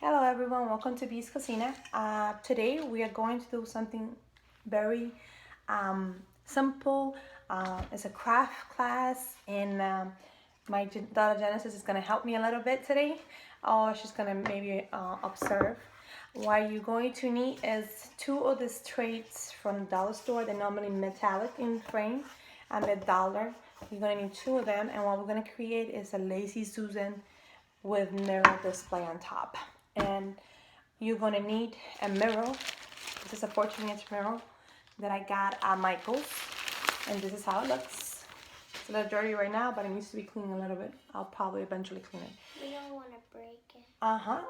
Hello everyone, welcome to Bee's Cocina. Today we are going to do something very simple. It's a craft class and my daughter Genesis is going to help me a little bit today. Or she's going to maybe observe. What you're going to need is two of these trays from the dollar store. They're normally metallic in frame and they're $1. You're going to need two of them, and what we're going to create is a Lazy Susan with mirror display on top. And you're gonna need a mirror. This is a 14-inch mirror that I got at Michael's, and this is how it looks. It's a little dirty right now, but it needs to be cleaned a little bit. I'll probably eventually clean it. We don't want to break it.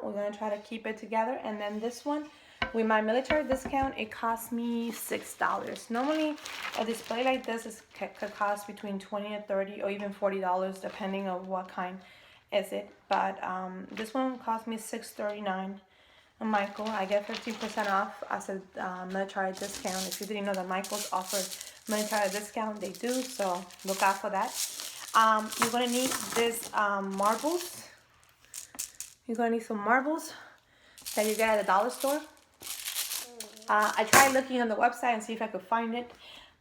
We're gonna try to keep it together. And then this one, with my military discount, it cost me $6. Normally, a display like this could cost between $20 or $30 or even $40, depending on what kind is it. But this one cost me $6.39 on Michael. I get 15% off as a military discount. If you didn't know that Michael's offered military discount, they do, so look out for that. You're gonna need this marbles. You're gonna need some marbles that you get at the dollar store. I tried looking on the website and see if I could find it,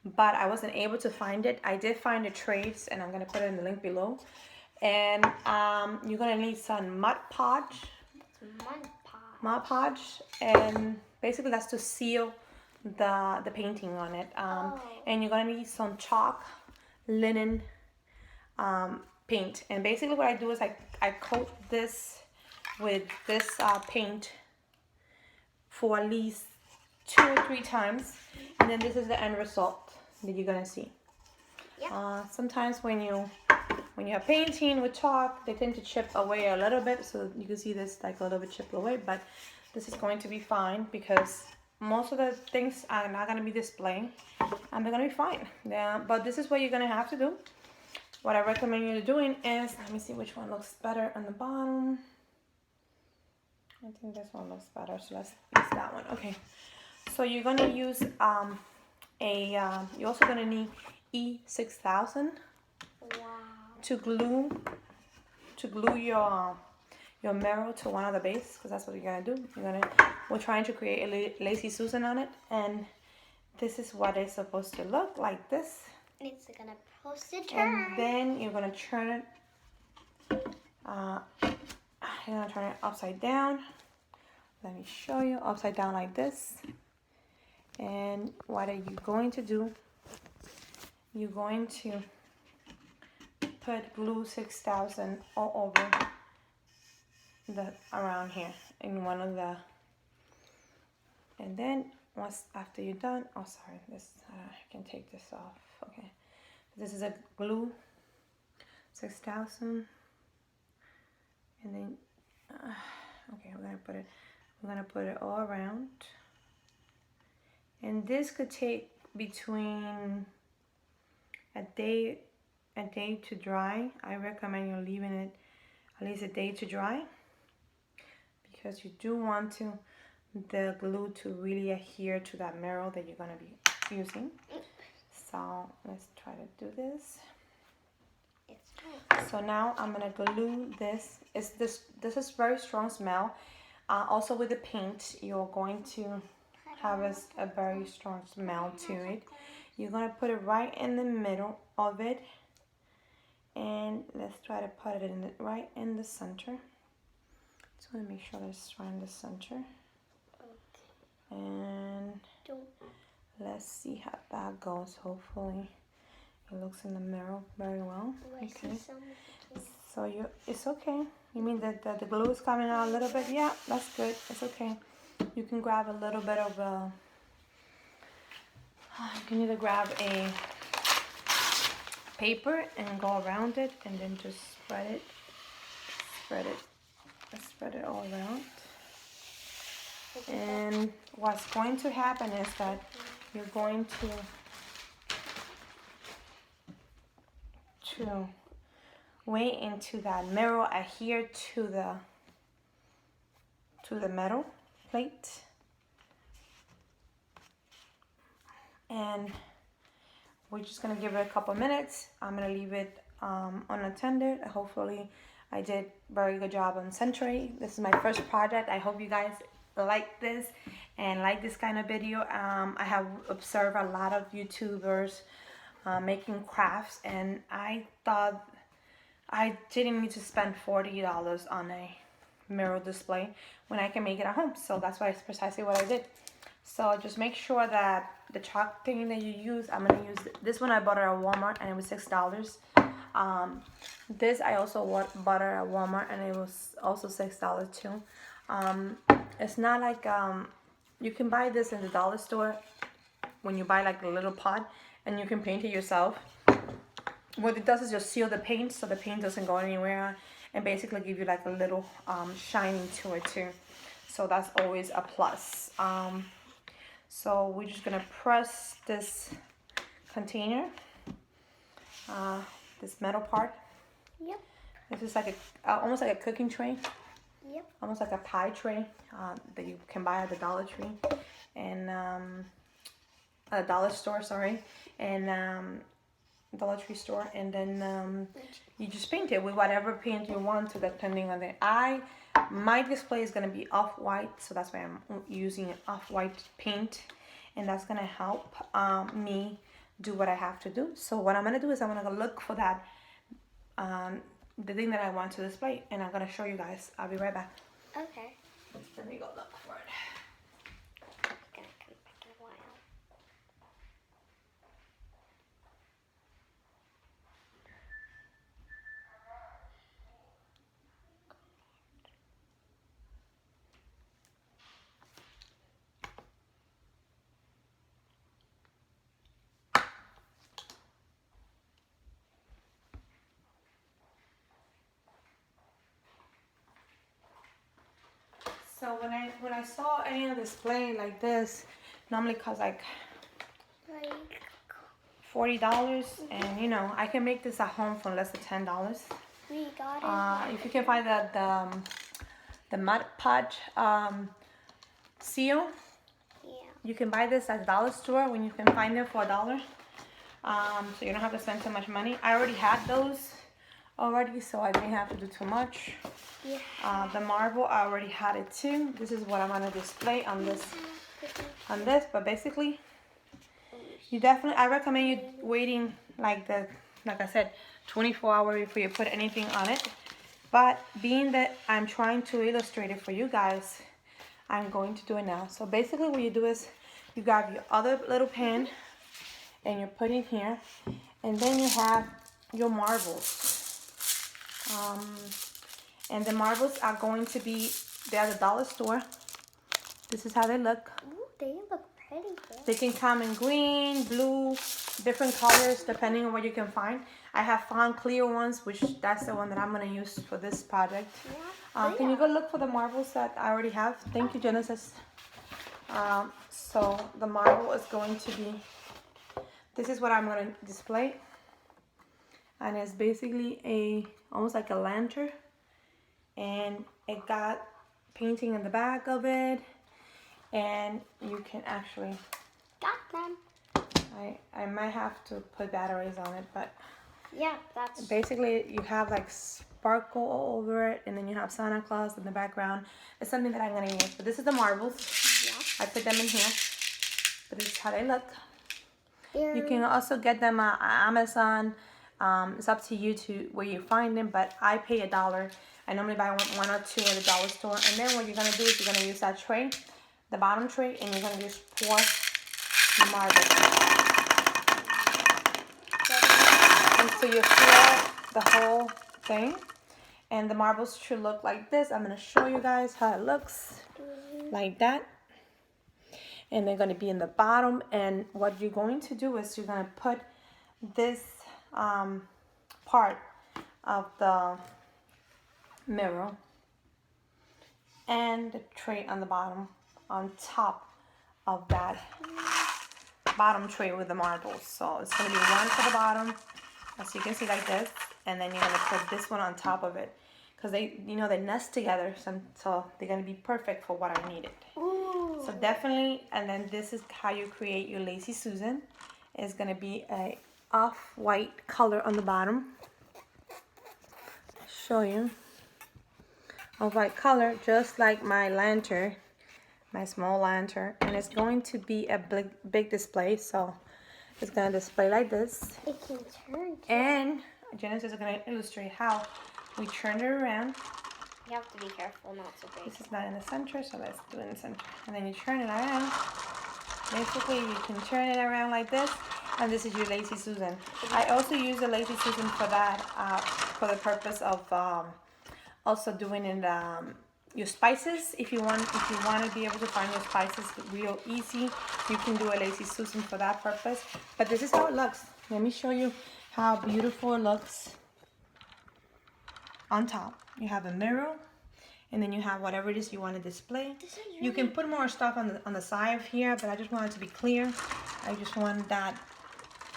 but I wasn't able to find it. I did find the trays, and I'm gonna put it in the link below. And you're gonna need some Mod Podge. Mod Podge, and basically that's to seal the painting on it. And you're gonna need some chalk, linen, paint. And basically what I do is I coat this with this paint for at least 2 or 3 times, and then this is the end result that you're gonna see. Yep. Sometimes when you're painting with chalk, they tend to chip away a little bit, so you can see this like a little bit chipped away, but this is going to be fine because most of the things are not going to be displaying and they're going to be fine. Yeah, but this is what you're going to have to do. What I recommend you doing is, let me see which one looks better on the bottom. I think this one looks better, so let's use that one. Okay, so you're going to use you're also going to need E6000 to glue your mirror to one of the base, because that's what you're gonna do. We're trying to create a Lazy Susan on it, and this is what it's supposed to look like. This. It's gonna supposed to turn. And then you're gonna turn it. You're gonna turn it upside down. Let me show you, upside down like this. And what are you going to do? You're going to put glue 6000 all over around here in one of the, and then once after you're done, oh sorry, this I can take this off. Okay, this is a glue 6000, and then okay, we're gonna put it all around, and this could take between a day to dry. I recommend you leaving it at least a day to dry, because you do want the glue to really adhere to that mirror that you're going to be using. So let's try to do this. So now I'm going to glue this. This is very strong smell. Also with the paint, you're going to have a very strong smell to it. You're going to put it right in the middle of it, and let's try to put it right in the center. Just want to make sure that it's right in the center. Okay. And let's see how that goes. Hopefully it looks in the mirror very well. Okay. So it's okay. You mean that the glue is coming out a little bit? Yeah, that's good. It's okay. You can grab a little bit of you can either grab a paper and go around it, and then just spread it all around. And what's going to happen is that you're going to wait until that mirror adhere to the metal plate, and we're just gonna give it a couple minutes. I'm gonna leave it unattended. Hopefully I did very good job on centering. This is my first project. I hope you guys like this and like this kind of video. I have observed a lot of YouTubers making crafts, and I thought I didn't need to spend $40 on a mirror display when I can make it at home. So that's why it's precisely what I did. So just make sure that the chalk thing that you use, I'm gonna use this one. I bought it at Walmart and it was $6. This I also bought it at Walmart and it was also $6 too. It's not like you can buy this in the dollar store when you buy like a little pot, and you can paint it yourself. What it does is just seal the paint so the paint doesn't go anywhere, and basically give you like a little shining to it too. So that's always a plus. So we're just gonna press this container, this metal part. Yep. This is like almost like a cooking tray. Yep. Almost like a pie tray that you can buy at the Dollar Tree and a dollar store, sorry, and Dollar Tree store, and then you just paint it with whatever paint you want to, depending on the my display is gonna be off-white, so that's why I'm using an off-white paint, and that's gonna help me do what I have to do. So what I'm gonna do is I'm gonna go look for that the thing that I want to display, and I'm gonna show you guys. I'll be right back. Okay. Let me go look for it. It's gonna come back in a while. So when I saw any of display like this, normally costs like $40, and you know I can make this at home for less than $10. We got it. If you can find the Mod Podge seal, Yeah. you can buy this at the dollar store when you can find it for $1. So you don't have to spend too much money. I already had those already, so I didn't have to do too much. Yeah. The marble, I already had it too. This is what I'm gonna display on this. But basically, I recommend you waiting like I said, 24 hours before you put anything on it. But being that I'm trying to illustrate it for you guys, I'm going to do it now. So basically what you do is you grab your other little pan and you put it here, and then you have your marbles. And the marbles are going to be, they're at the dollar store. This is how they look. Ooh, they look pretty good. They can come in green, blue, different colors depending on what you can find. I have found clear ones, which that's the one that I'm going to use for this project. Yeah, can you go look for the marbles that I already have? Thank you, Genesis. So the marble is going to be, this is what I'm going to display. And it's basically almost like a lantern. And it got painting in the back of it, and you can actually got them. I might have to put batteries on it, but Yeah, that's basically you have like sparkle over it, and then you have Santa Claus in the background. It's something that I'm gonna use. But this is the marbles. Yeah. I put them in here, but this is how they look. They're... You can also get them on Amazon. It's up to you to where you find them, but I pay $1. I normally buy one or two at the dollar store. And then what you're going to do is you're going to use that tray, the bottom tray, and you're going to just pour marble. And so you fill the whole thing. And the marbles should look like this. I'm going to show you guys how it looks. Like that. And they're going to be in the bottom. And what you're going to do is you're going to put this part of the mirror and the tray on the bottom on top of that bottom tray with the marbles. So it's going to be one for the bottom, as you can see, like this, and then you're going to put this one on top of it, because they nest together, so they're going to be perfect for what I needed. Ooh. So definitely. And then this is how you create your Lazy Susan. It's going to be a off-white color on the bottom. show you of white color, just like my lantern, my small lantern, and it's going to be a big display, so it's gonna display like this. It can turn. And Genesis is gonna illustrate how we turn it around. You have to be careful not to break. This is not in the center, so let's do it in the center. And then you turn it around. Basically, you can turn it around like this, and this is your Lazy Susan. I also use the Lazy Susan for that, for the purpose of also doing in your spices. If you want to be able to find your spices real easy, you can do a Lazy Susan for that purpose. But this is how it looks. Let me show you how beautiful it looks on top. You have a mirror, and then you have whatever it is you want to display. You can put more stuff on the side of here, but I just want it to be clear. I just want that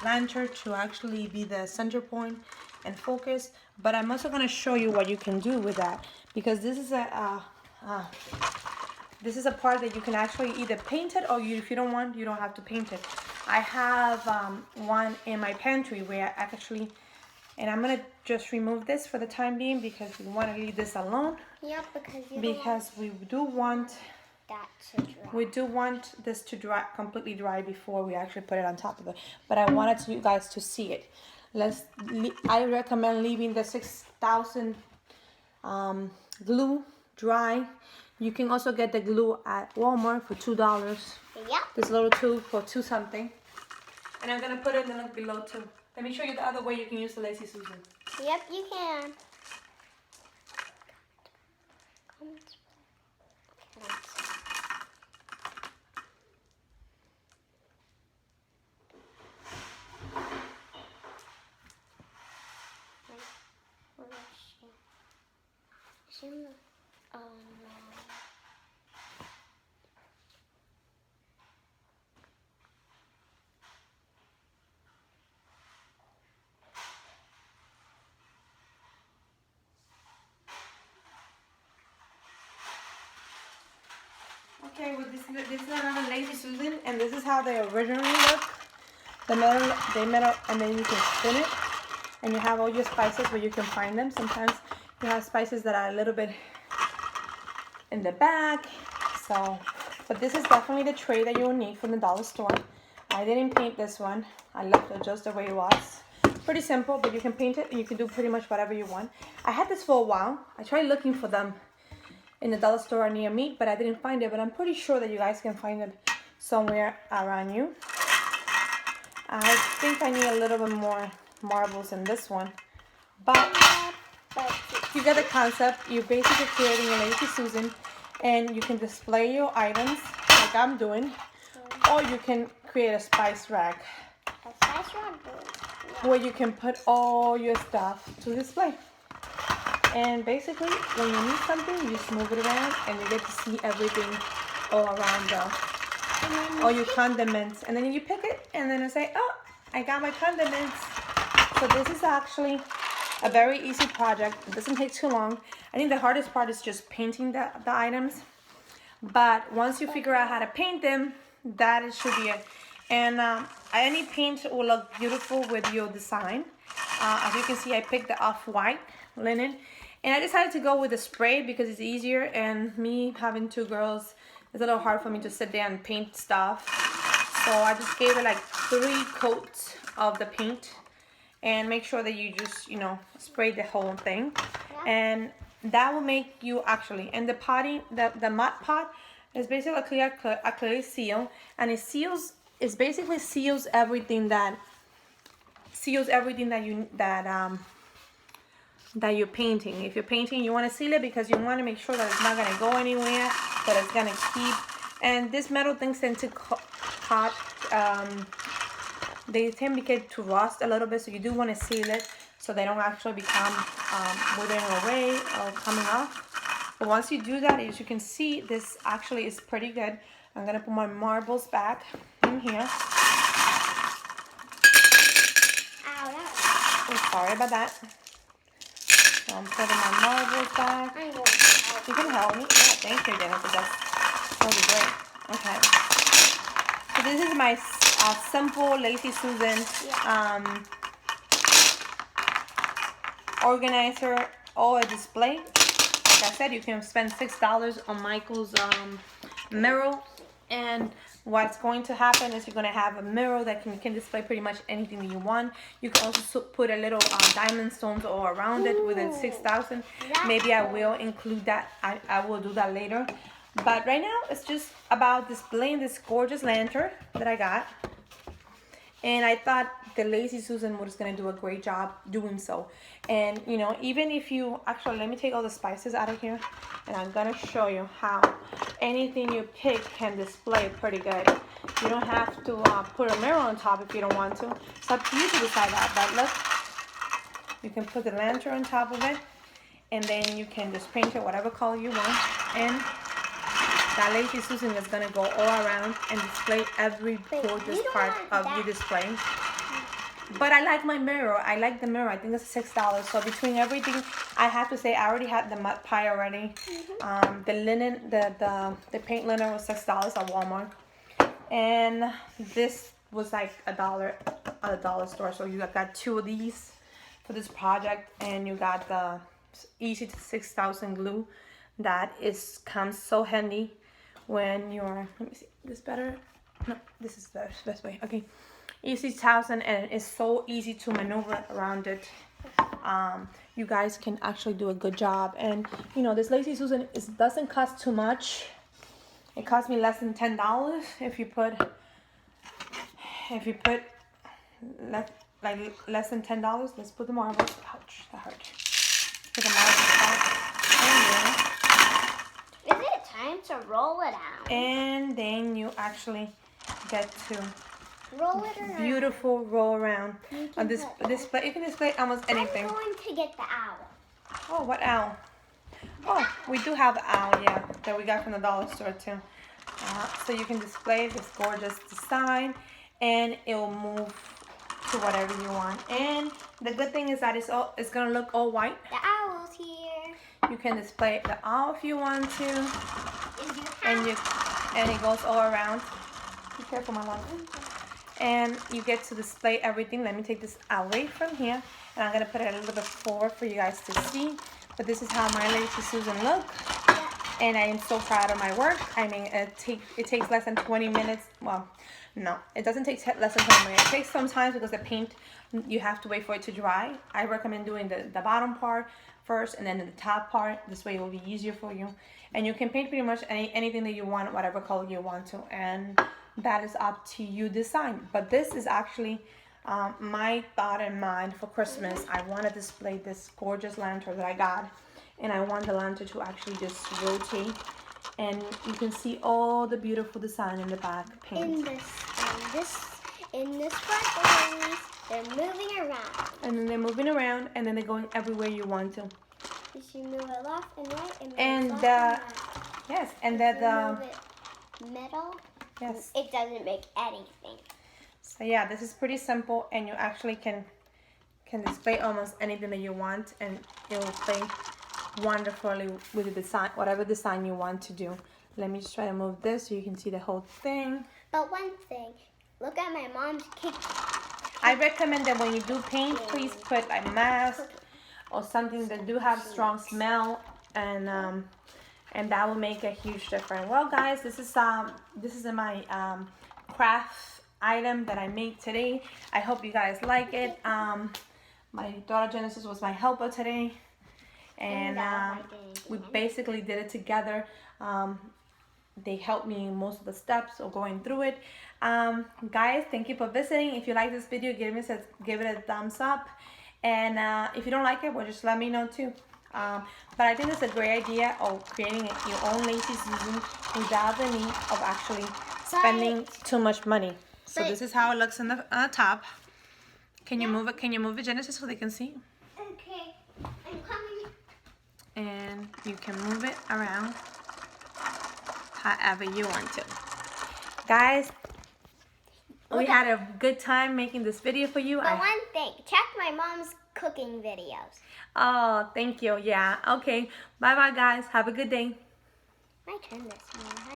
lantern to actually be the center point and focus. But I'm also going to show you what you can do with that, because this is a part that you can actually either paint it, or if you don't want, you don't have to paint it. I have one in my pantry where I actually, and I'm gonna just remove this for the time being because we want to leave this alone. Yep, because we do want that to dry. We do want this to dry, completely dry, before we actually put it on top of it. But I wanted you guys to see it. I recommend leaving the 6,000 glue dry. You can also get the glue at Walmart for $2. Yep. This little tube for $2 something. And I'm gonna put it in the link below too. Let me show you the other way you can use the Lazy Susan. Yep, you can. Oh no. Okay, well this is another Lazy Susan, and this is how they originally look. The metal, and then you can spin it, and you have all your spices where you can find them. Sometimes you have spices that are a little bit in the back. So, but this is definitely the tray that you will need from the dollar store. I didn't paint this one. I left it just the way it was. Pretty simple, but you can paint it and you can do pretty much whatever you want. I had this for a while. I tried looking for them in the dollar store near me, but I didn't find it. But I'm pretty sure that you guys can find it somewhere around you. I think I need a little bit more marbles in this one, but you get the concept. You're basically creating a Lazy Susan, and you can display your items like I'm doing, or you can create a spice rack where you can put all your stuff to display. And basically, when you need something, you just move it around, and you get to see everything all around all your condiments. And then you pick it, and then I say, oh, I got my condiments. So this is actually a very easy project. It doesn't take too long. I think the hardest part is just painting the items. But once you figure out how to paint them, that should be it. And any paint will look beautiful with your design. As you can see, I picked the off-white linen. And I decided to go with the spray because it's easier. And me having two girls, it's a little hard for me to sit there and paint stuff. So I just gave it like 3 coats of the paint. And make sure that you just, spray the whole thing. Yeah. And that will make you actually, and the potting, the Mod Podge is basically a clear acrylic seal. And it basically seals everything that you're painting. If you're painting, you want to seal it because you want to make sure that it's not going to go anywhere, that it's going to keep. And this metal things tend to they tend to get to rust a little bit, so you do want to seal it so they don't actually become withering away or coming off. But once you do that, as you can see, this actually is pretty good. I'm going to put my marbles back in here. Oh, sorry about that. So I'm putting my marbles back. You can help me. Yeah, thank you, Jennifer. That'll be great. Okay. So this is my simple Lazy Susan organizer all a display. Like I said, you can spend $6 on Michael's mirror, and what's going to happen is you're going to have a mirror that can display pretty much anything that you want. You can also put a little diamond stones all around it with a 6,000. Maybe I will include that. I will do that later. But right now, it's just about displaying this gorgeous lantern that I got. And I thought the Lazy Susan was going to do a great job doing so. And, you know, even if you... Actually, let me take all the spices out of here. And I'm going to show you how anything you pick can display pretty good. You don't have to put a mirror on top if you don't want to. It's up to you to decide that. But look, you can put the lantern on top of it. And then you can just paint it whatever color you want. And that Lazy Susan is going to go all around and display every gorgeous part of your display. But I like my mirror. I like the mirror. I think it's $6. So between everything, I have to say I already had the mud pie already. The linen, the paint linen was $6 at Walmart. And this was like $1 at the dollar store. So you got 2 of these for this project. And you got the Easy to 6,000 glue. That comes so handy when you're, let me see, this better? No, this is the best way. Okay, Easy 1,000, and it's so easy to maneuver around it. You guys can actually do a good job. And you know, this Lazy Susan doesn't cost too much. It cost me less than $10 if you put less than $10. Let's put the marbles. Ouch, that hurt. Put the marbles out. Is it time to roll it out? And then you actually get to roll it around. Beautiful roll around. On this display, you can display almost anything. I'm going to get the owl. Oh, what owl? Oh, we do have the owl, yeah, that we got from the dollar store too. So you can display this gorgeous design, and it will move to whatever you want. And the good thing is that it's gonna look all white. The owl's here. You can display the owl if you want to, and it goes all around. Be careful, my love. And you get to display everything. Let me take this away from here, and I'm gonna put it a little bit forward for you guys to see. But this is how my Lazy Susan look, and I am so proud of my work. I mean, it takes less than 20 minutes. Well, no, it doesn't take less than 20 minutes. It takes some time because the paint, you have to wait for it to dry. I recommend doing the bottom part first and then the top part. This way it will be easier for you. And you can paint pretty much anything that you want, whatever color you want to. And that is up to you decide. But this is actually my thought in mind for Christmas. I want to display this gorgeous lantern that I got. And I want the lantern to actually just rotate. And you can see all the beautiful design in the back paint. In this part, they're moving around. And then they're moving around, and then they're going everywhere you want to. You move it left and right, and left and right. Yes, and that move it middle. Yes. It doesn't make anything. So yeah, this is pretty simple, and you actually can display almost anything that you want, and it will play wonderfully with the design, whatever design you want to do. Let me just try to move this so you can see the whole thing. But one thing, look at my mom's cake. I recommend that when you do paint, please put a mask or something that do have strong smell, and that will make a huge difference. Well, guys, this is my craft item that I made today. I hope you guys like it. My daughter Genesis was my helper today. And we basically did it together. They helped me in most of the steps or going through it. Guys, thank you for visiting. If you like this video, give it a thumbs up. And if you don't like it, well, just let me know too. But I think it's a great idea of creating your own Lazy Susan without the need of actually spending too much money. So this is how it looks on the top. Can you move it? Can you move it, Genesis, so they can see? Okay, I'm coming. And you can move it around however you want to. Guys, we had a good time making this video for you. But one thing, check my mom's cooking videos. Oh, thank you. Yeah, okay. Bye-bye, guys. Have a good day. My turn this morning.